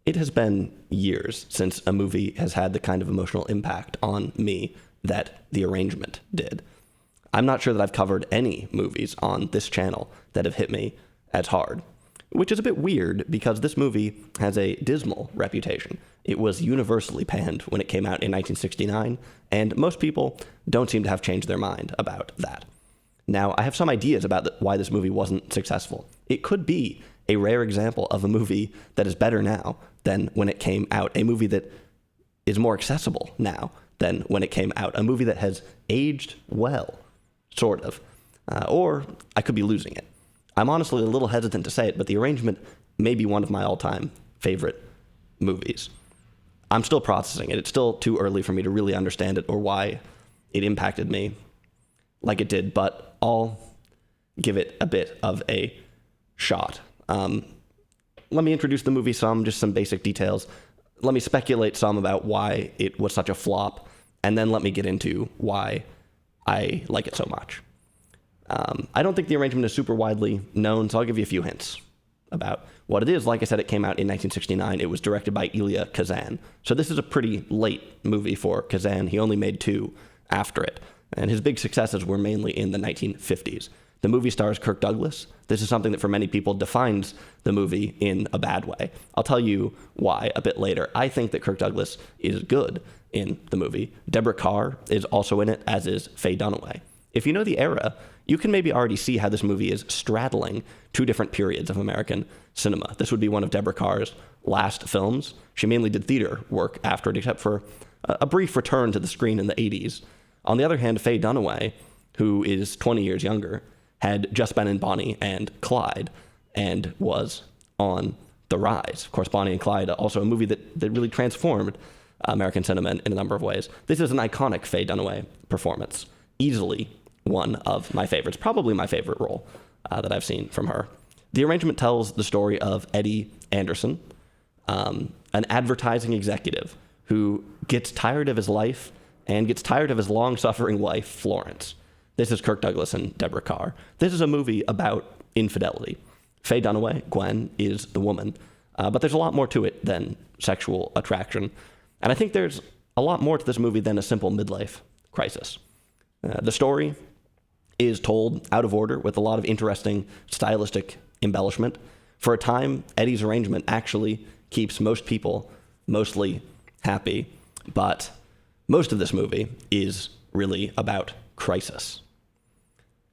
It has been years since a movie has had the kind of emotional impact on me that The Arrangement did. I'm not sure that I've covered any movies on this channel that have hit me as hard, which is a bit weird because this movie has a dismal reputation. It was universally panned when it came out in 1969, and most people don't seem to have changed their mind about that. Now, I have some ideas about why this movie wasn't successful. It could be a rare example of a movie that is better now than when it came out, a movie that is more accessible now than when it came out, a movie that has aged well, sort of. Or I could be losing it. I'm honestly a little hesitant to say it, but The Arrangement may be one of my all-time favorite movies. I'm still processing it. It's still too early for me to really understand it or why it impacted me like it did, but I'll give it a bit of a shot. Let me introduce the movie just some basic details. Let me speculate some about why it was such a flop, and then let me get into why I like it so much. I don't think The Arrangement is super widely known, so I'll give you a few hints about what it is. Like I said, it came out in 1969. It was directed by Elia Kazan. So this is a pretty late movie for Kazan. He only made 2 after it, and his big successes were mainly in the 1950s. The movie stars Kirk Douglas. This is something that for many people defines the movie in a bad way. I'll tell you why a bit later. I think that Kirk Douglas is good in the movie. Deborah Kerr is also in it, as is Faye Dunaway. If you know the era, you can maybe already see how this movie is straddling 2 different periods of American cinema. This would be one of Deborah Kerr's last films. She mainly did theater work after it, except for a brief return to the screen in the 80s. On the other hand, Faye Dunaway, who is 20 years younger, had just been in Bonnie and Clyde and was on the rise. Of course, Bonnie and Clyde, also a movie that really transformed American cinema in a number of ways. This is an iconic Faye Dunaway performance. Easily one of my favorites, probably my favorite role that I've seen from her. The Arrangement tells the story of Eddie Anderson, an advertising executive who gets tired of his life and gets tired of his long-suffering wife, Florence. This is Kirk Douglas and Deborah Kerr. This is a movie about infidelity. Faye Dunaway, Gwen, is the woman, but there's a lot more to it than sexual attraction. And I think there's a lot more to this movie than a simple midlife crisis. The story is told out of order with a lot of interesting stylistic embellishment. For a time, Eddie's arrangement actually keeps most people mostly happy, but most of this movie is really about crisis.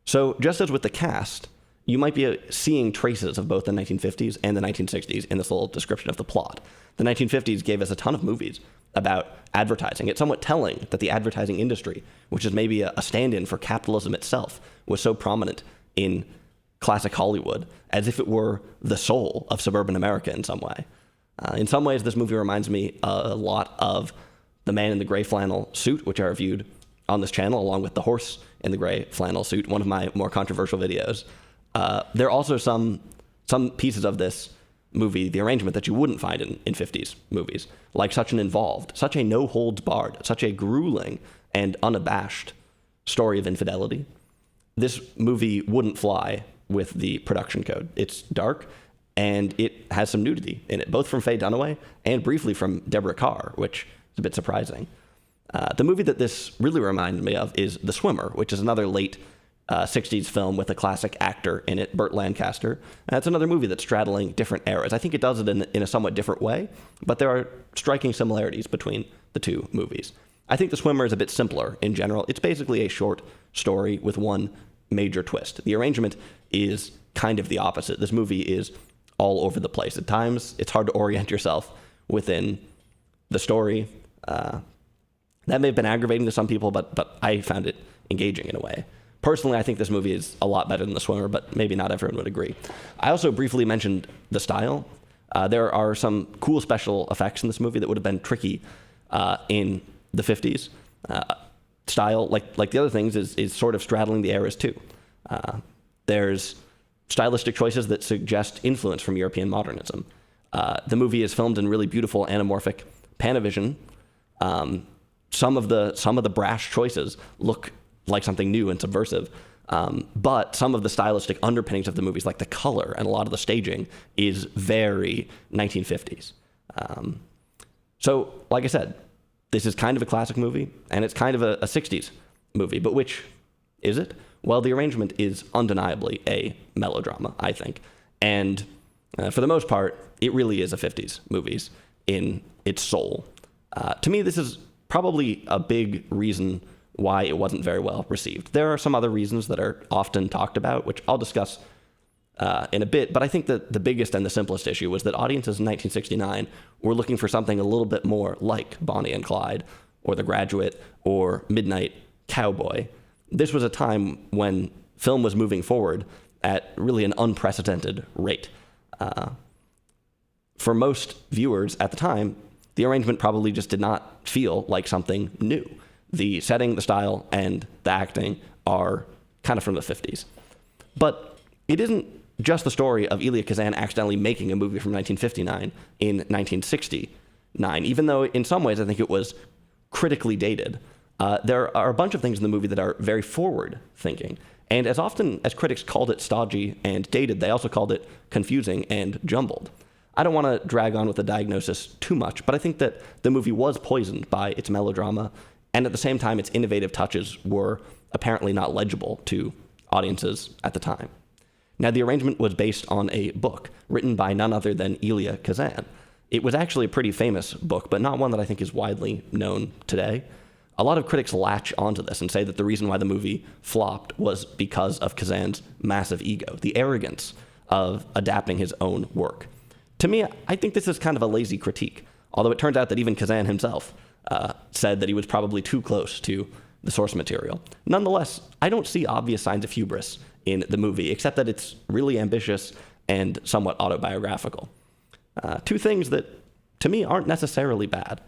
So just as with the cast, you might be seeing traces of both the 1950s and the 1960s in this little description of the plot. The 1950s gave us a ton of movies about advertising. It's somewhat telling that the advertising industry, which is maybe a stand-in for capitalism itself, was so prominent in classic Hollywood, as if it were the soul of suburban America in some way. In some ways, this movie reminds me a lot of The Man in the Gray Flannel Suit, which I reviewed on this channel, along with The Horse in the Gray Flannel Suit, one of my more controversial videos. There are also some pieces of this movie, The Arrangement, that you wouldn't find in 50s movies, like such an involved, such a no-holds-barred, such a grueling and unabashed story of infidelity. This movie wouldn't fly with the production code. It's dark, and it has some nudity in it, both from Faye Dunaway and briefly from Deborah Kerr, which is a bit surprising. The movie that this really reminded me of is The Swimmer, which is another late 60s film with a classic actor in it, Burt Lancaster. It's another movie that's straddling different eras. I think it does it in a somewhat different way, but there are striking similarities between the 2 movies. I think The Swimmer is a bit simpler in general. It's basically a short story with one major twist. The Arrangement is kind of the opposite. This movie is all over the place. At times, it's hard to orient yourself within the story. That may have been aggravating to some people, but I found it engaging in a way. Personally, I think this movie is a lot better than The Swimmer, but maybe not everyone would agree. I also briefly mentioned the style. There are some cool special effects in this movie that would have been tricky in the 50s. Style, like the other things, is sort of straddling the eras too. There's stylistic choices that suggest influence from European modernism. The movie is filmed in really beautiful anamorphic Panavision. Some of the brash choices look like something new and subversive, but some of the stylistic underpinnings of the movies, like the color and a lot of the staging, is very 1950s. So, like I said, this is kind of a classic movie, and it's kind of a 60s movie, but which is it? Well, The Arrangement is undeniably a melodrama, I think. And for the most part, it really is a 50s movie in its soul. To me, this is probably a big reason why it wasn't very well received. There are some other reasons that are often talked about, which I'll discuss in a bit, but I think that the biggest and the simplest issue was that audiences in 1969 were looking for something a little bit more like Bonnie and Clyde, or The Graduate, or Midnight Cowboy. This was a time when film was moving forward at really an unprecedented rate. For most viewers at the time, The Arrangement probably just did not feel like something new. The setting, the style, and the acting are kind of from the 50s. But it isn't just the story of Elia Kazan accidentally making a movie from 1959 in 1969, even though in some ways I think it was critically dated. There are a bunch of things in the movie that are very forward-thinking. And as often as critics called it stodgy and dated, they also called it confusing and jumbled. I don't want to drag on with the diagnosis too much, but I think that the movie was poisoned by its melodrama, and at the same time, its innovative touches were apparently not legible to audiences at the time. Now, The Arrangement was based on a book written by none other than Elia Kazan. It was actually a pretty famous book, but not one that I think is widely known today. A lot of critics latch onto this and say that the reason why the movie flopped was because of Kazan's massive ego, the arrogance of adapting his own work. To me, I think this is kind of a lazy critique, although it turns out that even Kazan himself said that he was probably too close to the source material. Nonetheless, I don't see obvious signs of hubris in the movie, except that it's really ambitious and somewhat autobiographical. Two things that, to me, aren't necessarily bad.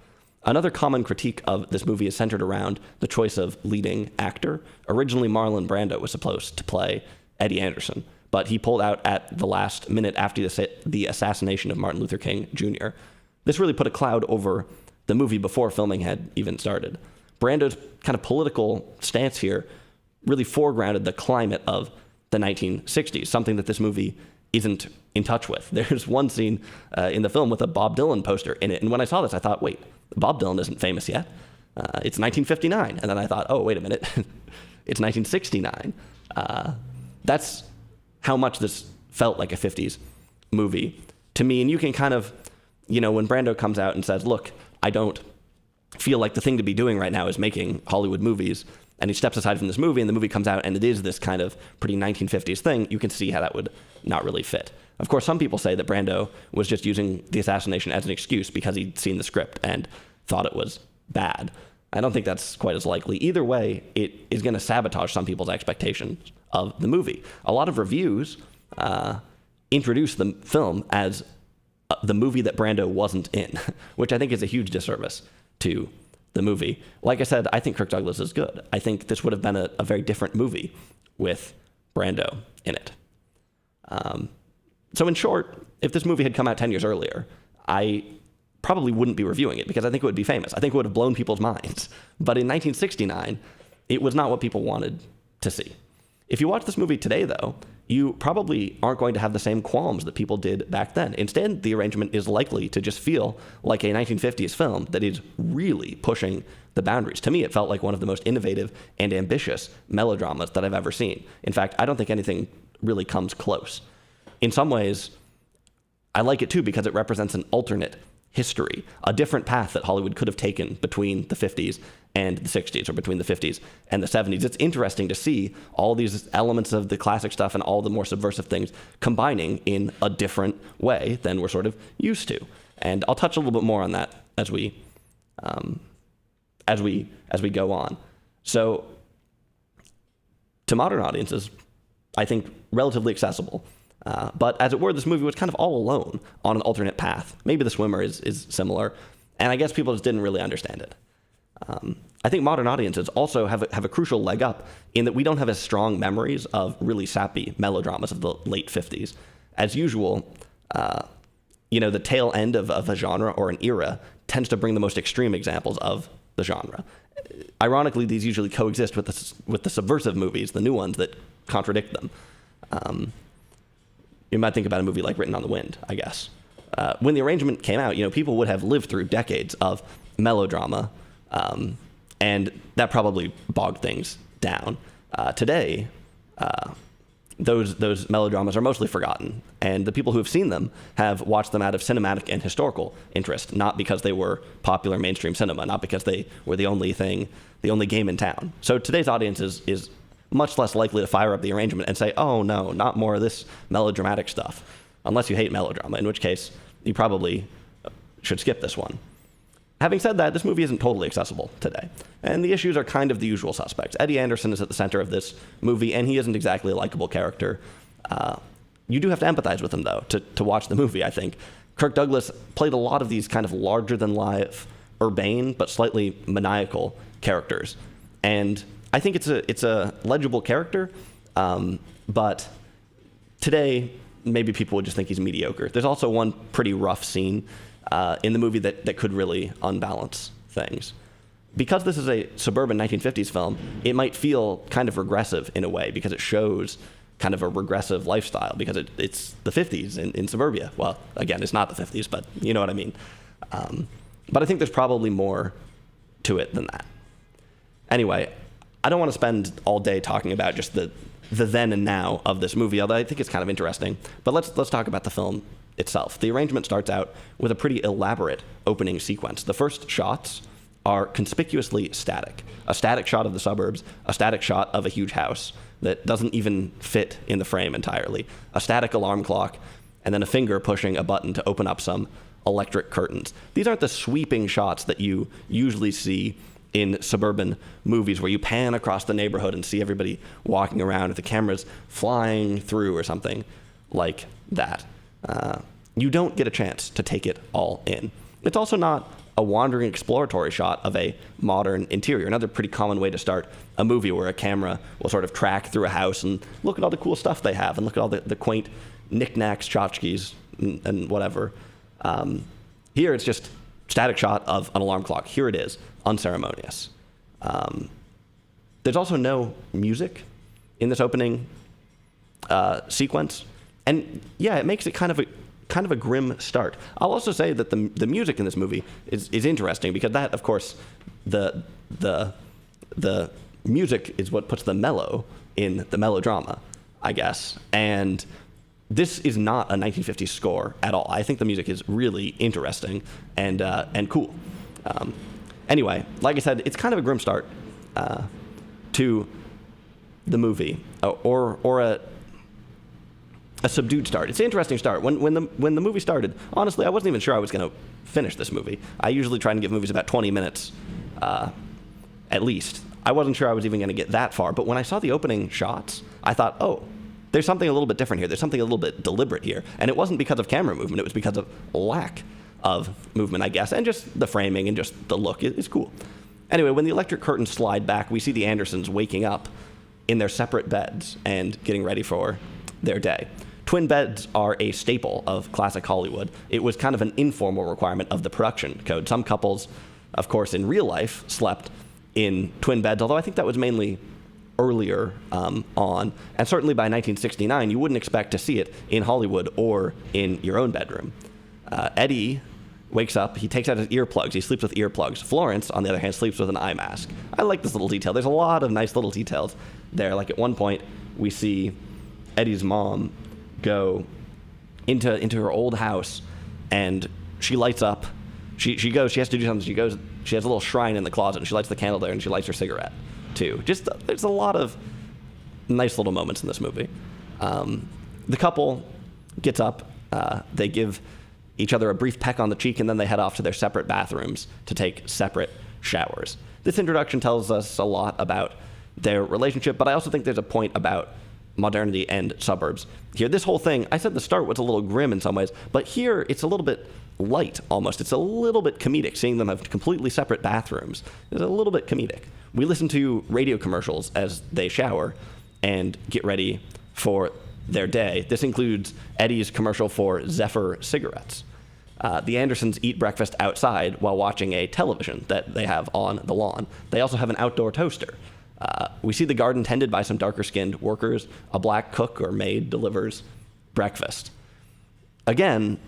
Another common critique of this movie is centered around the choice of leading actor. Originally, Marlon Brando was supposed to play Eddie Anderson, but he pulled out at the last minute after the assassination of Martin Luther King Jr. This really put a cloud over the movie before filming had even started. Brando's kind of political stance here really foregrounded the climate of the 1960s, something that this movie isn't in touch with. There's one scene in the film with a Bob Dylan poster in it, and when I saw this, I thought, wait, Bob Dylan isn't famous yet. It's 1959. And then I thought, oh, wait a minute. It's 1969. That's how much this felt like a 50s movie to me. And you can kind of, when Brando comes out and says, look, I don't feel like the thing to be doing right now is making Hollywood movies, and he steps aside from this movie, and the movie comes out, and it is this kind of pretty 1950s thing, you can see how that would not really fit. Of course, some people say that Brando was just using the assassination as an excuse because he'd seen the script and thought it was bad. I don't think that's quite as likely. Either way, it is going to sabotage some people's expectations of the movie. A lot of reviews introduce the film as the movie that Brando wasn't in, which I think is a huge disservice to the movie. Like I said, I think Kirk Douglas is good. I think this would have been a very different movie with Brando in it. So in short, if this movie had come out 10 years earlier, I probably wouldn't be reviewing it because I think it would be famous. I think it would have blown people's minds. But in 1969, it was not what people wanted to see. If you watch this movie today, though, you probably aren't going to have the same qualms that people did back then. Instead, The Arrangement is likely to just feel like a 1950s film that is really pushing the boundaries. To me, it felt like one of the most innovative and ambitious melodramas that I've ever seen. In fact, I don't think anything really comes close. In some ways, I like it too because it represents an alternate history, a different path that Hollywood could have taken between the 50s and the 60s, or between the 50s and the 70s. It's interesting to see all these elements of the classic stuff and all the more subversive things combining in a different way than we're sort of used to. And I'll touch a little bit more on that as we go on. So, to modern audiences, I think relatively accessible. But as it were, this movie was kind of all alone on an alternate path. Maybe The Swimmer is similar, and I guess people just didn't really understand it. I think modern audiences also have a crucial leg up in that we don't have as strong memories of really sappy melodramas of the late 50s. As usual, the tail end of a genre or an era tends to bring the most extreme examples of the genre. Ironically, these usually coexist with the subversive movies, the new ones that contradict them. You might think about a movie like Written on the Wind, I guess. when the arrangement came out, people would have lived through decades of melodrama, and that probably bogged things down. Today, those melodramas are mostly forgotten, and the people who have seen them have watched them out of cinematic and historical interest, not because they were popular mainstream cinema, not because they were the only game in town. So today's audience is much less likely to fire up the arrangement and say, oh no, not more of this melodramatic stuff, unless you hate melodrama, in which case you probably should skip this one. Having said that, this movie isn't totally accessible today, and the issues are kind of the usual suspects. Eddie Anderson is at the center of this movie, and he isn't exactly a likable character. You do have to empathize with him, though, to watch the movie, I think. Kirk Douglas played a lot of these kind of larger-than-life, urbane, but slightly maniacal characters, and I think it's a legible character, but today, maybe people would just think he's mediocre. There's also one pretty rough scene in the movie that could really unbalance things. Because this is a suburban 1950s film, it might feel kind of regressive in a way because it shows kind of a regressive lifestyle because it's the 50s in suburbia. Well, again, it's not the 50s, but you know what I mean. But I think there's probably more to it than that. Anyway, I don't want to spend all day talking about just the then and now of this movie, although I think it's kind of interesting. But let's talk about the film itself. The arrangement starts out with a pretty elaborate opening sequence. The first shots are conspicuously static. A static shot of the suburbs, a static shot of a huge house that doesn't even fit in the frame entirely, a static alarm clock, and then a finger pushing a button to open up some electric curtains. These aren't the sweeping shots that you usually see in suburban movies where you pan across the neighborhood and see everybody walking around with the cameras flying through or something like that. You don't get a chance to take it all in. It's also not a wandering exploratory shot of a modern interior, another pretty common way to start a movie where a camera will sort of track through a house and look at all the cool stuff they have and look at all the quaint knickknacks, tchotchkes, and whatever. Here it's just static shot of an alarm clock. Here it is, unceremonious. There's also no music in this opening sequence. And yeah, it makes it kind of a grim start. I'll also say that the music in this movie is interesting because that, of course, the music is what puts the mellow in the melodrama, I guess. And this is not a 1950s score at all. I think the music is really interesting and cool. Anyway, like I said, it's kind of a grim start to the movie, or a subdued start. It's an interesting start. When the movie started, honestly, I wasn't even sure I was going to finish this movie. I usually try and give movies about 20 minutes, at least. I wasn't sure I was even going to get that far, but when I saw the opening shots, I thought, oh, there's something a little bit different here. There's something a little bit deliberate here. And it wasn't because of camera movement. It was because of lack of movement, I guess, and just the framing and just the look is cool. Anyway, when the electric curtains slide back, we see the Andersons waking up in their separate beds and getting ready for their day. Twin beds are a staple of classic Hollywood. It was kind of an informal requirement of the production code. Some couples, of course, in real life, slept in twin beds, although I think that was mainly earlier on. And certainly by 1969, you wouldn't expect to see it in Hollywood or in your own bedroom. Eddie wakes up, he takes out his earplugs, he sleeps with earplugs. Florence, on the other hand, sleeps with an eye mask. I like this little detail. There's a lot of nice little details there. Like at one point, we see Eddie's mom go into her old house, and she lights up. She has to do something. She has a little shrine in the closet, and she lights the candle there, and she lights her cigarette, too. There's a lot of nice little moments in this movie. The couple gets up, they give each other a brief peck on the cheek, and then they head off to their separate bathrooms to take separate showers. This introduction tells us a lot about their relationship, but I also think there's a point about modernity and suburbs here. This whole thing, I said the start was a little grim in some ways, but here it's a little bit light almost. It's a little bit comedic, seeing them have completely separate bathrooms. It's a little bit comedic. We listen to radio commercials as they shower and get ready for their day. This includes Eddie's commercial for Zephyr cigarettes. The Andersons eat breakfast outside while watching a television that they have on the lawn. They also have an outdoor toaster. We see the garden tended by some darker-skinned workers. A black cook or maid delivers breakfast. Again,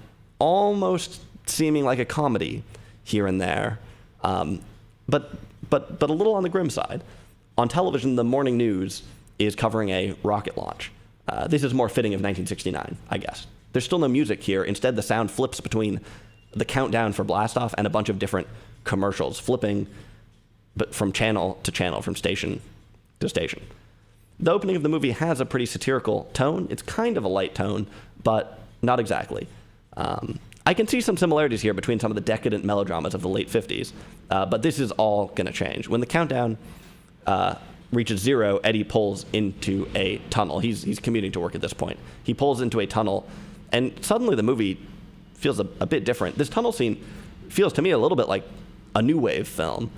almost seeming like a comedy here and there, but a little on the grim side. On television, the morning news is covering a rocket launch. This is more fitting of 1969, I guess. There's still no music here. Instead, the sound flips between the countdown for blastoff and a bunch of different commercials, flipping but from channel to channel, from station to station. The opening of the movie has a pretty satirical tone. It's kind of a light tone, but not exactly. I can see some similarities here between some of the decadent melodramas of the late 50s, but this is all going to change. When the countdown reaches 0, Eddie pulls into a tunnel. He's commuting to work at this point. He pulls into a tunnel, and suddenly the movie feels a bit different. This tunnel scene feels to me a little bit like a new wave film.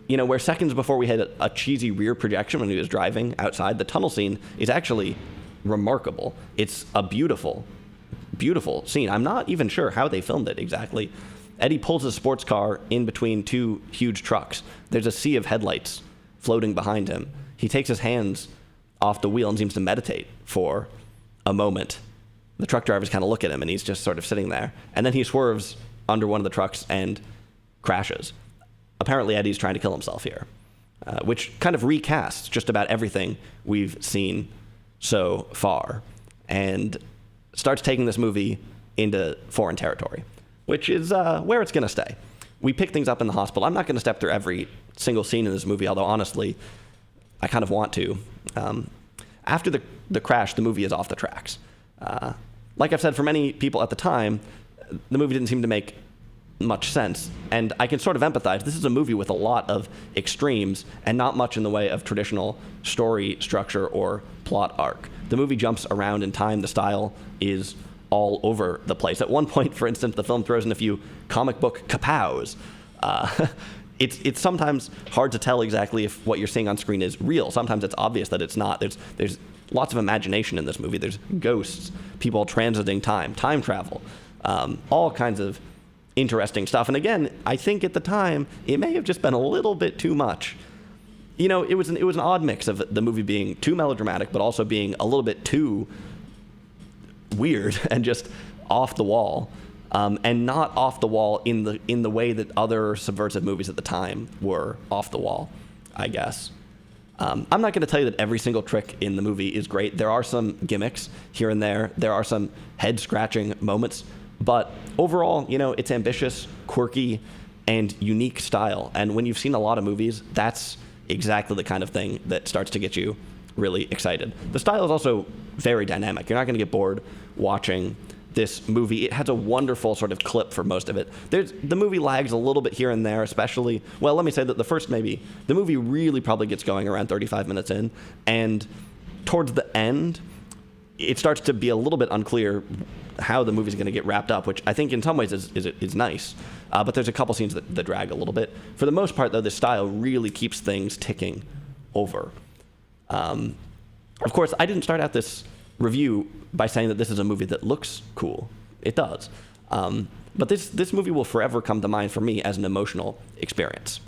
Where seconds before we had a cheesy rear projection when he was driving outside, the tunnel scene is actually remarkable. It's a beautiful, beautiful scene. I'm not even sure how they filmed it exactly. Eddie pulls his sports car in between two huge trucks. There's a sea of headlights floating behind him. He takes his hands off the wheel and seems to meditate for a moment. The truck drivers kind of look at him, and he's just sort of sitting there. And then he swerves under one of the trucks and crashes. Apparently, Eddie's trying to kill himself here, which kind of recasts just about everything we've seen so far and starts taking this movie into foreign territory, which is where it's going to stay. We pick things up in the hospital. I'm not going to step through every single scene in this movie, although honestly, I kind of want to. After the crash, the movie is off the tracks. Like I've said, for many people at the time, the movie didn't seem to make much sense, and I can sort of empathize. This is a movie with a lot of extremes and not much in the way of traditional story structure or plot arc. The movie jumps around in time. The style is all over the place. At one point, for instance, the film throws in a few comic book kapows. It's sometimes hard to tell exactly if what you're seeing on screen is real. Sometimes it's obvious that it's not. There's lots of imagination in this movie. There's ghosts, people transiting time travel, all kinds of interesting stuff. And again, I think at the time, it may have just been a little bit too much. It was an odd mix of the movie being too melodramatic, but also being a little bit too weird and just off the wall, and not off the wall in the way that other subversive movies at the time were off the wall, I guess. I'm not going to tell you that every single trick in the movie is great. There are some gimmicks here and there. There are some head-scratching moments. But overall, it's ambitious, quirky, and unique style. And when you've seen a lot of movies, that's exactly the kind of thing that starts to get you really excited. The style is also very dynamic. You're not going to get bored watching this movie. It has a wonderful sort of clip for most of it. The movie lags a little bit here and there, especially, well, let me say that the movie really probably gets going around 35 minutes in, and towards the end, it starts to be a little bit unclear how the movie's going to get wrapped up, which I think in some ways is nice. But there's a couple scenes that drag a little bit. For the most part, though, this style really keeps things ticking over. Of course, I didn't start out this review by saying that this is a movie that looks cool. It does. But this movie will forever come to mind for me as an emotional experience.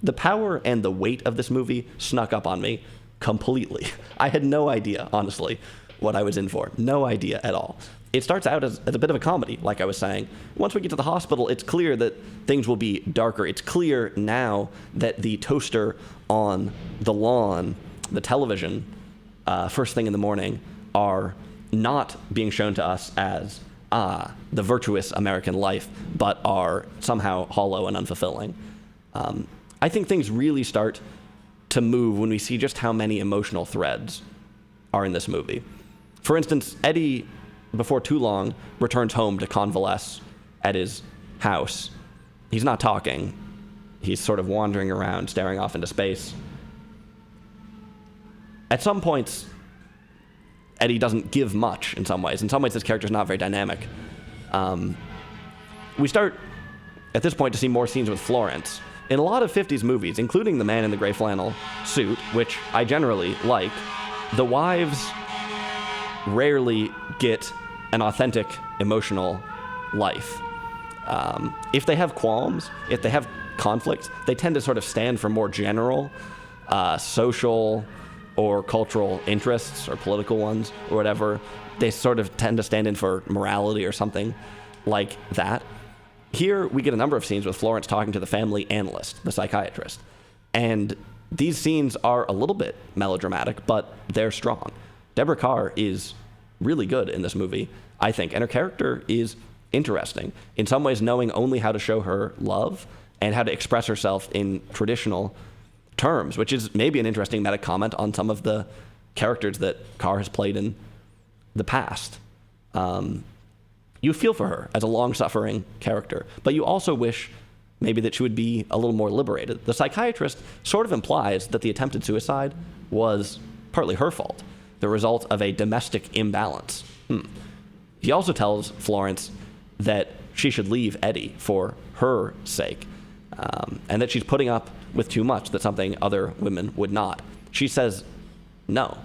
The power and the weight of this movie snuck up on me completely. I had no idea, honestly, what I was in for. No idea at all. It starts out as a bit of a comedy, like I was saying. Once we get to the hospital, it's clear that things will be darker. It's clear now that the toaster on the lawn, the television, first thing in the morning, are not being shown to us as the virtuous American life, but are somehow hollow and unfulfilling. I think things really start to move when we see just how many emotional threads are in this movie. For instance, Eddie, before too long, returns home to convalesce at his house. He's not talking. He's sort of wandering around, staring off into space. At some points, Eddie doesn't give much in some ways. In some ways, this character's not very dynamic. We start, at this point, to see more scenes with Florence. In a lot of 50s movies, including The Man in the Gray Flannel Suit, which I generally like, the wives rarely get an authentic emotional life. If they have qualms, if they have conflicts, they tend to sort of stand for more general social or cultural interests or political ones or whatever. They sort of tend to stand in for morality or something like that. Here, we get a number of scenes with Florence talking to the family analyst, the psychiatrist. And these scenes are a little bit melodramatic, but they're strong. Deborah Kerr is really good in this movie, I think, and her character is interesting. In some ways, knowing only how to show her love and how to express herself in traditional terms, which is maybe an interesting meta comment on some of the characters that Kerr has played in the past. You feel for her as a long-suffering character, but you also wish maybe that she would be a little more liberated. The psychiatrist sort of implies that the attempted suicide was partly her fault, the result of a domestic imbalance. He also tells Florence that she should leave Eddie for her sake, and that she's putting up with too much, that's something other women would not. She says no.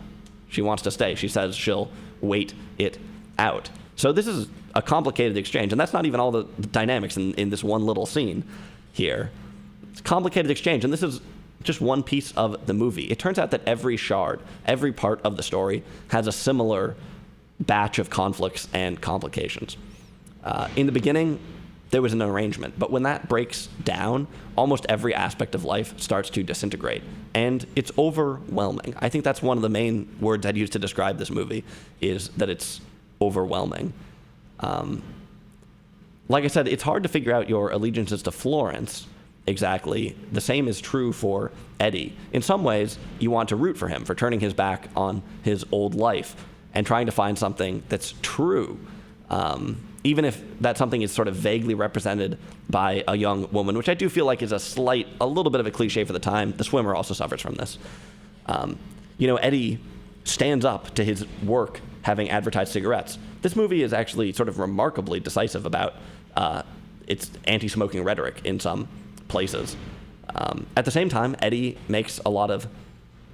She wants to stay. She says she'll wait it out. So this is a complicated exchange, and that's not even all the dynamics in this one little scene here. It's a complicated exchange, and this is just one piece of the movie. It turns out that every shard, every part of the story, has a similar batch of conflicts and complications. In the beginning, there was an arrangement, but when that breaks down, almost every aspect of life starts to disintegrate, and it's overwhelming. I think that's one of the main words I'd use to describe this movie, is that it's overwhelming. Like I said, it's hard to figure out your allegiances to Florence exactly. The same is true for Eddie. In some ways, you want to root for him for turning his back on his old life and trying to find something that's true, even if that something is sort of vaguely represented by a young woman, which I do feel like is a little bit of a cliche for the time. The Swimmer also suffers from this. Eddie stands up to his work having advertised cigarettes. This movie is actually sort of remarkably decisive about its anti-smoking rhetoric in some places. At the same time, Eddie makes a lot of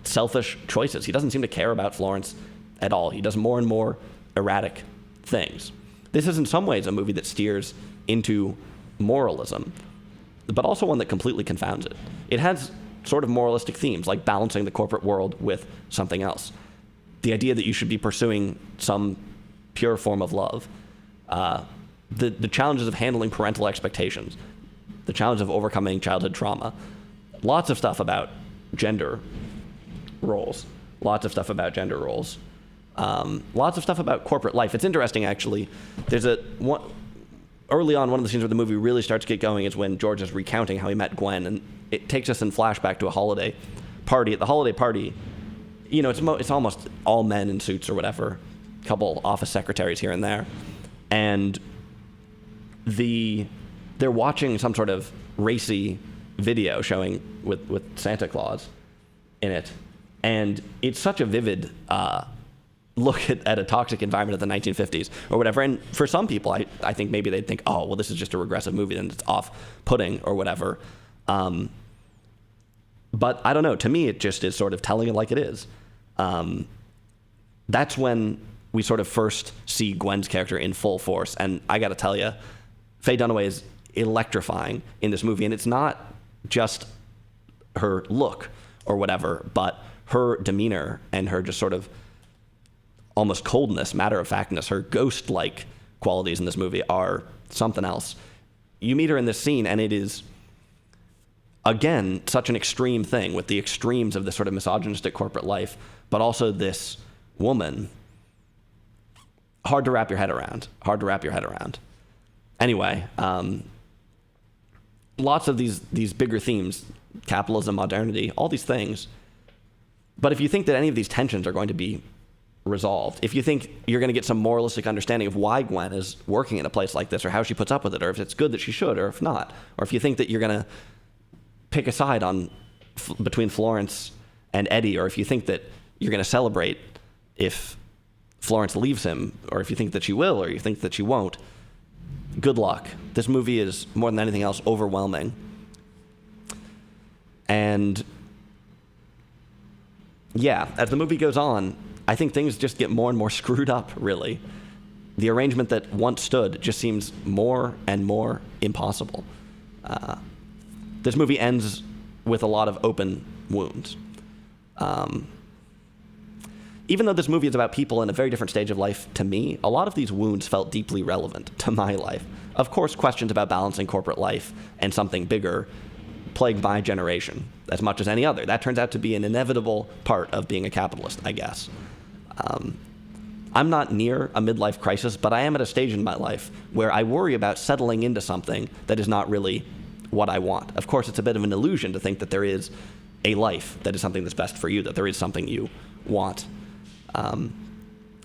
selfish choices. He doesn't seem to care about Florence at all. He does more and more erratic things. This is in some ways a movie that steers into moralism, but also one that completely confounds it. It has sort of moralistic themes, like balancing the corporate world with something else. The idea that you should be pursuing some pure form of love. The challenges of handling parental expectations. The challenge of overcoming childhood trauma. Lots of stuff about gender roles. Lots of stuff about corporate life. It's interesting, actually. There's early on, one of the scenes where the movie really starts to get going is when George is recounting how he met Gwen, and it takes us in flashback to a holiday party. At the holiday party, it's almost all men in suits or whatever, a couple office secretaries here and there, and they're watching some sort of racy video showing with Santa Claus in it, and it's such a vivid look at a toxic environment of the 1950s or whatever. And for some people, I think maybe they'd think, oh, well, this is just a regressive movie, and it's off-putting or whatever. But I don't know. To me, it just is sort of telling it like it is. That's when we sort of first see Gwen's character in full force. And I got to tell you, Faye Dunaway is electrifying in this movie. And it's not just her look or whatever, but her demeanor and her just sort of almost coldness, matter-of-factness, her ghost-like qualities in this movie are something else. You meet her in this scene, and it is, again, such an extreme thing with the extremes of this sort of misogynistic corporate life, but also this woman. Hard to wrap your head around. Anyway, lots of these bigger themes, capitalism, modernity, all these things. But if you think that any of these tensions are going to be resolved, if you think you're going to get some moralistic understanding of why Gwen is working in a place like this, or how she puts up with it, or if it's good that she should, or if not, or if you think that you're going to pick a side between Florence and Eddie, or if you think that you're going to celebrate if Florence leaves him, or if you think that she will, or you think that she won't, good luck. This movie is, more than anything else, overwhelming. And yeah, as the movie goes on, I think things just get more and more screwed up, really. The arrangement that once stood just seems more and more impossible. This movie ends with a lot of open wounds. even though this movie is about people in a very different stage of life to me, a lot of these wounds felt deeply relevant to my life. Of course, questions about balancing corporate life and something bigger plagued my generation as much as any other. That turns out to be an inevitable part of being a capitalist, I guess. I'm not near a midlife crisis, but I am at a stage in my life where I worry about settling into something that is not really what I want. Of course, it's a bit of an illusion to think that there is a life that is something that's best for you, that there is something you want.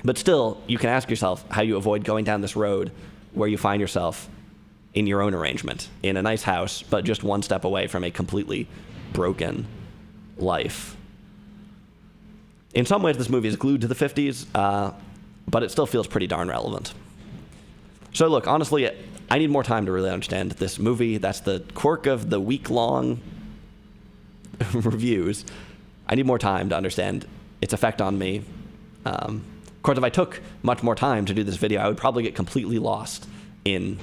But still, you can ask yourself how you avoid going down this road where you find yourself in your own arrangement, in a nice house, but just one step away from a completely broken life. In some ways, this movie is glued to the 50s, but it still feels pretty darn relevant. So look, honestly, I need more time to really understand this movie. That's the quirk of the week-long reviews. I need more time to understand its effect on me. Of course, if I took much more time to do this video, I would probably get completely lost in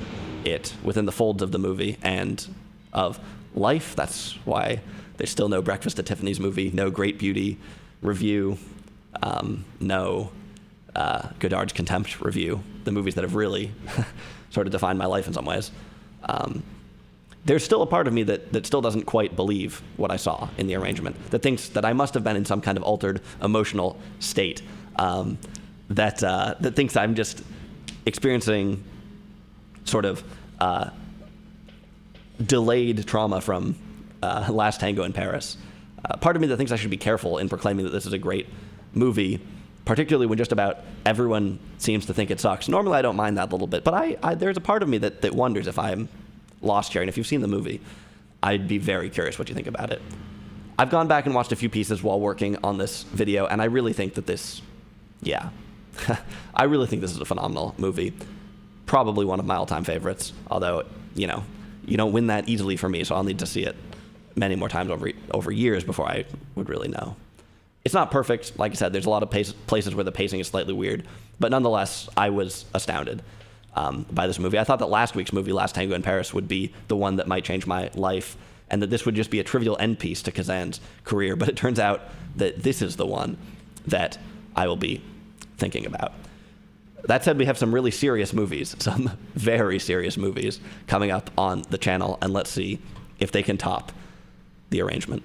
it, within the folds of the movie and of life. That's why there's still no Breakfast at Tiffany's movie, no Great Beauty review, no Godard's Contempt review, the movies that have really sort of defined my life in some ways. There's still a part of me that still doesn't quite believe what I saw in the arrangement, that thinks that I must have been in some kind of altered emotional state, that thinks I'm just experiencing sort of delayed trauma from Last Tango in Paris. Part of me that thinks I should be careful in proclaiming that this is a great movie, particularly when just about everyone seems to think it sucks. Normally I don't mind that a little bit, but there's a part of me that wonders if I'm lost here. And if you've seen the movie, I'd be very curious what you think about it. I've gone back and watched a few pieces while working on this video, and I really think that I really think this is a phenomenal movie. Probably one of my all-time favorites, although, you don't win that easily for me, so I'll need to see it many more times over years before I would really know. It's not perfect. Like I said, there's a lot of places where the pacing is slightly weird, but nonetheless, I was astounded by this movie. I thought that last week's movie, Last Tango in Paris, would be the one that might change my life, and that this would just be a trivial end piece to Kazan's career, but it turns out that this is the one that I will be thinking about. That said, we have some really serious movies, some very serious movies coming up on the channel, and let's see if they can top the arrangement.